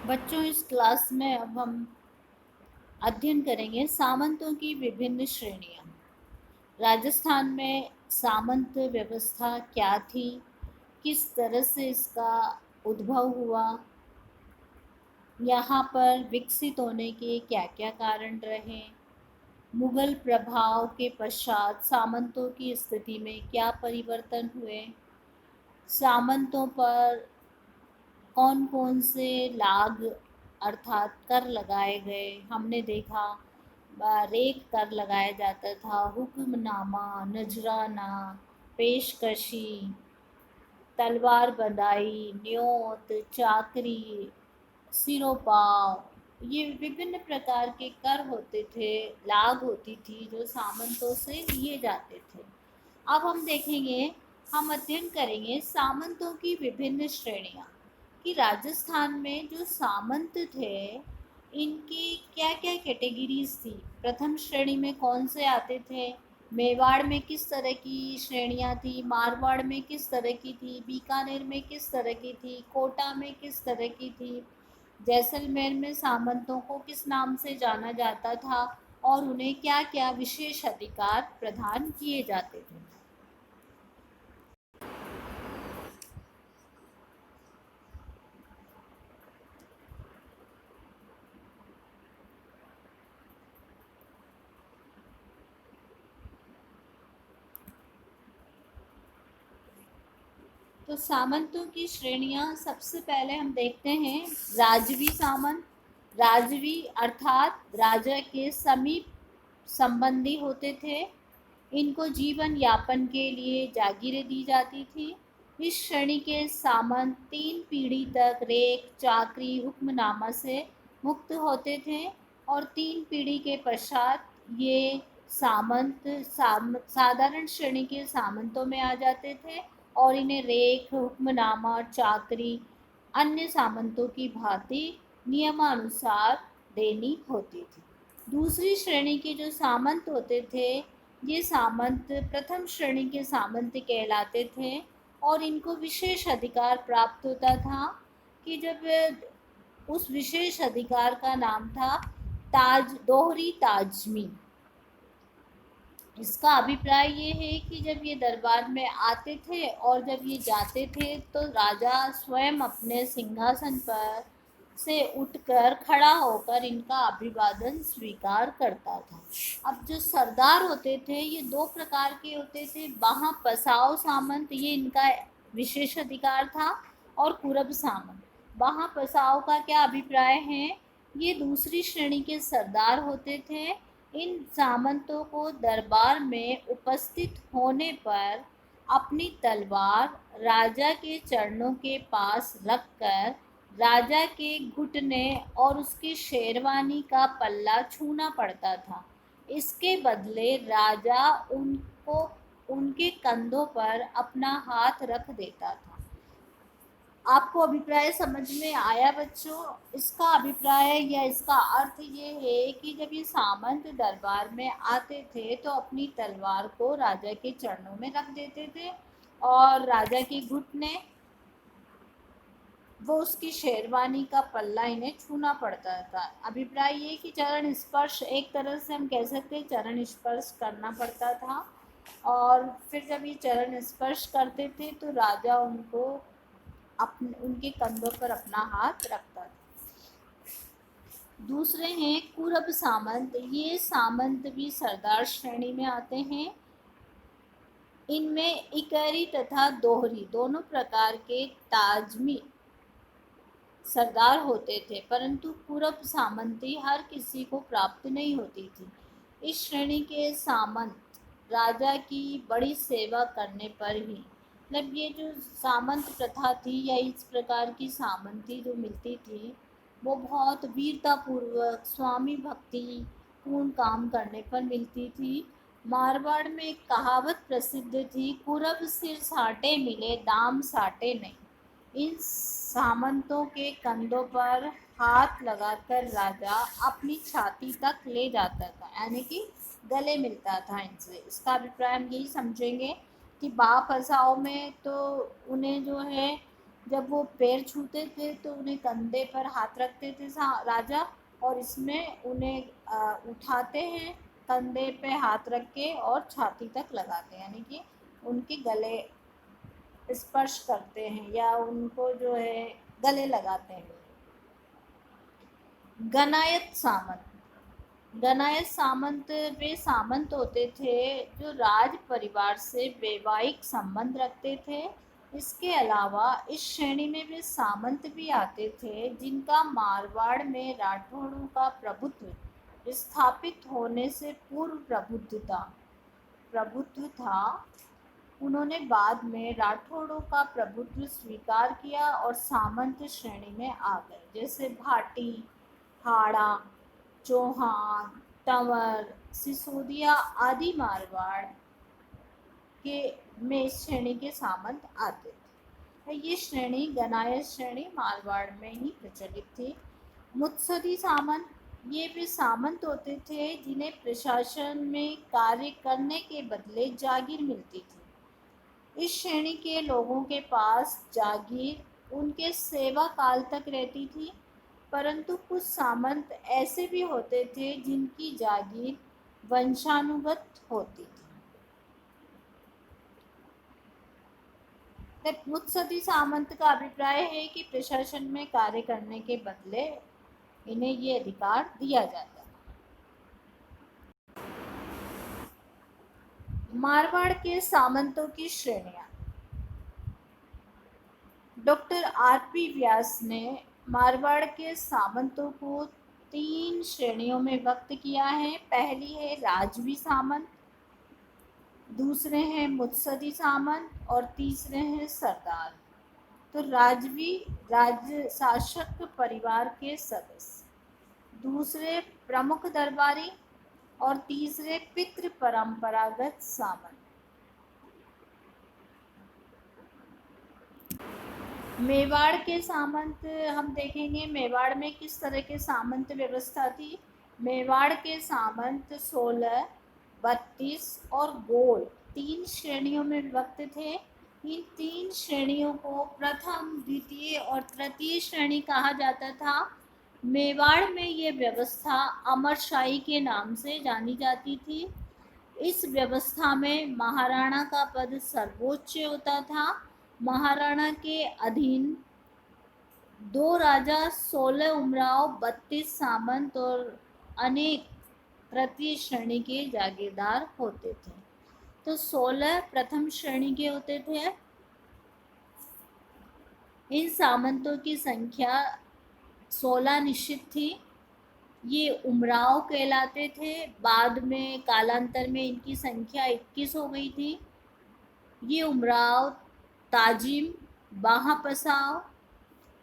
बच्चों, इस क्लास में अब हम अध्ययन करेंगे सामंतों की विभिन्न श्रेणियाँ। राजस्थान में सामंत व्यवस्था क्या थी, किस तरह से इसका उद्भव हुआ, यहाँ पर विकसित होने के क्या क्या कारण रहे, मुगल प्रभाव के पश्चात सामंतों की स्थिति में क्या परिवर्तन हुए, सामंतों पर कौन कौन से लाग अर्थात कर लगाए गए। हमने देखा रेख कर लगाया जाता था, हुक्मनामा, नजराना, पेशकशी, तलवार बंधाई, न्योत, चाकरी, सिरोपाव, ये विभिन्न प्रकार के कर होते थे, लाग होती थी जो सामंतों से लिए जाते थे। अब हम देखेंगे, हम अध्ययन करेंगे सामंतों की विभिन्न श्रेणियाँ कि राजस्थान में जो सामंत थे इनकी क्या क्या कैटेगरीज थी। प्रथम श्रेणी में कौन से आते थे, मेवाड़ में किस तरह की श्रेणियाँ थी, मारवाड़ में किस तरह की थी, बीकानेर में किस तरह की थी, कोटा में किस तरह की थी, जैसलमेर में सामंतों को किस नाम से जाना जाता था और उन्हें क्या क्या विशेष अधिकार प्रदान किए जाते थे। तो सामंतों की श्रेणियां सबसे पहले हम देखते हैं राजवी सामंत। राजवी अर्थात राजा के समीप संबंधी होते थे। इनको जीवन यापन के लिए जागीरें दी जाती थी। इस श्रेणी के सामंत 3 पीढ़ी तक रेख, चाकरी, हुक्मनामा से मुक्त होते थे और 3 पीढ़ी के पश्चात ये सामंत साधारण श्रेणी के सामंतों में आ जाते थे और इन्हें रेख, हुक्मनामा, चाकरी अन्य सामंतों की भांति नियमानुसार देनी होती थी। दूसरी श्रेणी के जो सामंत होते थे, ये सामंत प्रथम श्रेणी के सामंत कहलाते थे और इनको विशेष अधिकार प्राप्त होता था कि जब उस विशेष अधिकार का नाम था ताज दोहरी ताजमी। इसका अभिप्राय ये है कि जब ये दरबार में आते थे और जब ये जाते थे तो राजा स्वयं अपने सिंहासन पर से उठकर खड़ा होकर इनका अभिवादन स्वीकार करता था। अब जो सरदार होते थे ये 2 प्रकार के होते थे। वहाँ पसाव सामंत, ये इनका विशेष अधिकार था, और कुरब सामंत। वहाँ पसाव का क्या अभिप्राय है, ये दूसरी श्रेणी के सरदार होते थे। इन सामंतों को दरबार में उपस्थित होने पर अपनी तलवार राजा के चरणों के पास रखकर राजा के घुटने और उसकी शेरवानी का पल्ला छूना पड़ता था। इसके बदले राजा उनको उनके कंधों पर अपना हाथ रख देता था। आपको अभिप्राय समझ में आया बच्चों? इसका अभिप्राय या इसका अर्थ ये है कि जब ये सामंत दरबार में आते थे तो अपनी तलवार को राजा के चरणों में रख देते थे और राजा के घुटने वो उसकी शेरवानी का पल्ला इन्हें छूना पड़ता था। अभिप्राय ये कि चरण स्पर्श, एक तरह से हम कह सकते हैं चरण स्पर्श करना पड़ता था और फिर जब ये चरण स्पर्श करते थे तो राजा उनको अपने उनके कंधों पर अपना हाथ रखता था। दूसरे हैं कुरब सामंत। ये सामंत भी सरदार श्रेणी में आते हैं। इनमें इकहरी तथा दोहरी दोनों प्रकार के ताजमी सरदार होते थे, परंतु कुरब सामंती हर किसी को प्राप्त नहीं होती थी। इस श्रेणी के सामंत राजा की बड़ी सेवा करने पर ही, मतलब ये जो सामंत प्रथा थी या इस प्रकार की सामंती जो मिलती थी वो बहुत वीरतापूर्वक स्वामी भक्ति पूर्ण काम करने पर मिलती थी। मारवाड़ में एक कहावत प्रसिद्ध थी, कुरब सिर साटे मिले दाम साटे नहीं। इन सामंतों के कंधों पर हाथ लगाकर राजा अपनी छाती तक ले जाता था, यानी कि गले मिलता था इनसे। इसका अभिप्राय हम यही समझेंगे कि बा फसाओ में तो उन्हें जो है जब वो पैर छूते थे तो उन्हें कंधे पर हाथ रखते थे राजा, और इसमें उन्हें उठाते हैं कंधे पे हाथ रख के और छाती तक लगाते हैं, यानी कि उनके गले स्पर्श करते हैं या उनको जो है गले लगाते हैं। गनायत सामंत। गनायत सामंत वे सामंत होते थे जो राज परिवार से वैवाहिक संबंध रखते थे। इसके अलावा इस श्रेणी में वे सामंत भी आते थे जिनका मारवाड़ में राठौड़ों का प्रभुत्व स्थापित होने से पूर्व प्रभुत्व था। उन्होंने बाद में राठौड़ों का प्रभुत्व स्वीकार किया और सामंत श्रेणी में आ गए, जैसे भाटी, हाड़ा, चौहान, तंवर, सिसोदिया आदि मारवाड़ के में इस श्रेणी के सामंत आते थे। ये श्रेणी गनायत श्रेणी मारवाड़ में ही प्रचलित थी। मुत्सदी सामंत, ये भी सामंत होते थे जिन्हें प्रशासन में कार्य करने के बदले जागीर मिलती थी। इस श्रेणी के लोगों के पास जागीर उनके सेवा काल तक रहती थी, परंतु कुछ सामंत ऐसे भी होते थे जिनकी जागीर वंशानुगत होती थी। मुत्सदी सामंत का अभिप्राय है कि प्रशासन में कार्य करने के बदले इन्हें ये अधिकार दिया जाता है। मारवाड़ के सामंतों की श्रेणियां। Doctor RP. व्यास ने मारवाड़ के सामंतों को 3 श्रेणियों में व्यक्त किया है। पहली है राजवी सामंत, दूसरे हैं मुत्सदी सामंत और तीसरे हैं सरदार। तो राजवी राजशासक परिवार के सदस्य, दूसरे प्रमुख दरबारी और तीसरे पितृ परंपरागत सामंत। मेवाड़ के सामंत हम देखेंगे, मेवाड़ में किस तरह के सामंत व्यवस्था थी। मेवाड़ के सामंत 16, 32 और गोल 3 श्रेणियों में विभक्त थे। इन 3 श्रेणियों को प्रथम, द्वितीय और तृतीय श्रेणी कहा जाता था। मेवाड़ में ये व्यवस्था अमरशाही के नाम से जानी जाती थी। इस व्यवस्था में महाराणा का पद सर्वोच्च होता था। महाराणा के अधीन 2 राजा, 16 उमराव, 32 सामंत और अनेक तृतीय श्रेणी के जागीरदार होते थे। तो 16 प्रथम श्रेणी के होते थे। इन सामंतों की संख्या 16 निश्चित थी। ये उमराव कहलाते थे। बाद में कालांतर में इनकी संख्या 21 हो गई थी। ये उमराव ताजिम, बाहापसाव,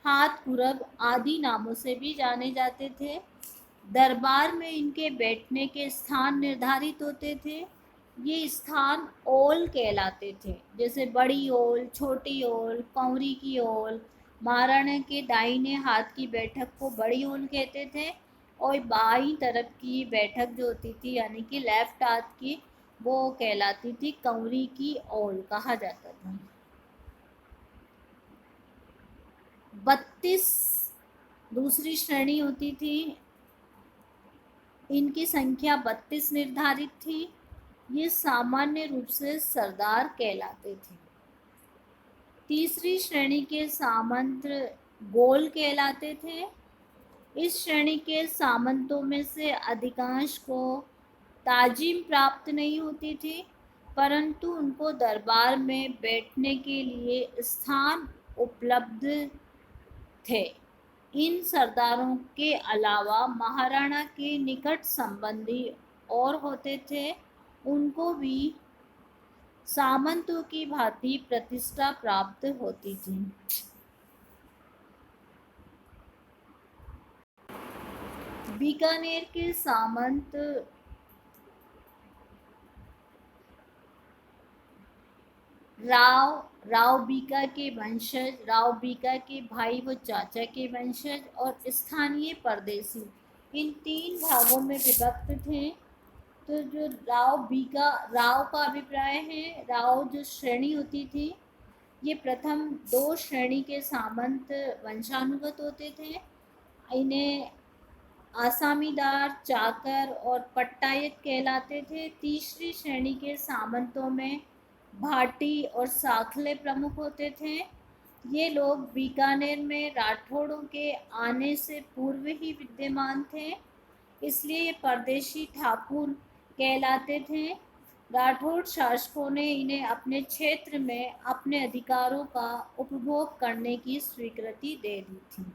हाथ कुरब आदि नामों से भी जाने जाते थे। दरबार में इनके बैठने के स्थान निर्धारित होते थे। ये स्थान ओल कहलाते थे, जैसे बड़ी ओल, छोटी ओल, कंवरी की ओल। महाराणा के दाहिने हाथ की बैठक को बड़ी ओल कहते थे और बाईं तरफ की बैठक जो होती थी यानी कि लेफ्ट हाथ की, वो कहलाती थी कंवरी की ओल कहा जाता था। 32 दूसरी श्रेणी होती थी। इनकी संख्या 32 निर्धारित थी। ये सामान्य रूप से सरदार कहलाते थे। तीसरी श्रेणी के सामंत गोल कहलाते थे। इस श्रेणी के सामंतों में से अधिकांश को ताजीम प्राप्त नहीं होती थी, परंतु उनको दरबार में बैठने के लिए स्थान उपलब्ध थे। इन सरदारों के अलावा महाराणा के निकट संबंधी और होते थे, उनको भी सामंतों की भांति प्रतिष्ठा प्राप्त होती थी। बीकानेर के सामंत राव बीका के वंशज, राव बीका के भाई व चाचा के वंशज और स्थानीय परदेसी, इन 3 भागों में विभक्त थे। तो जो राव का अभिप्राय है, राव जो श्रेणी होती थी, ये प्रथम दो श्रेणी के सामंत वंशानुगत होते थे। इन्हें आसामीदार, चाकर और पट्टायत कहलाते थे। तीसरी श्रेणी के सामंतों में भाटी और साखले प्रमुख होते थे। ये लोग बीकानेर में राठौड़ों के आने से पूर्व ही विद्यमान थे, इसलिए ये परदेशी ठाकुर कहलाते थे। राठौड़ शासकों ने इन्हें अपने क्षेत्र में अपने अधिकारों का उपभोग करने की स्वीकृति दे दी थी।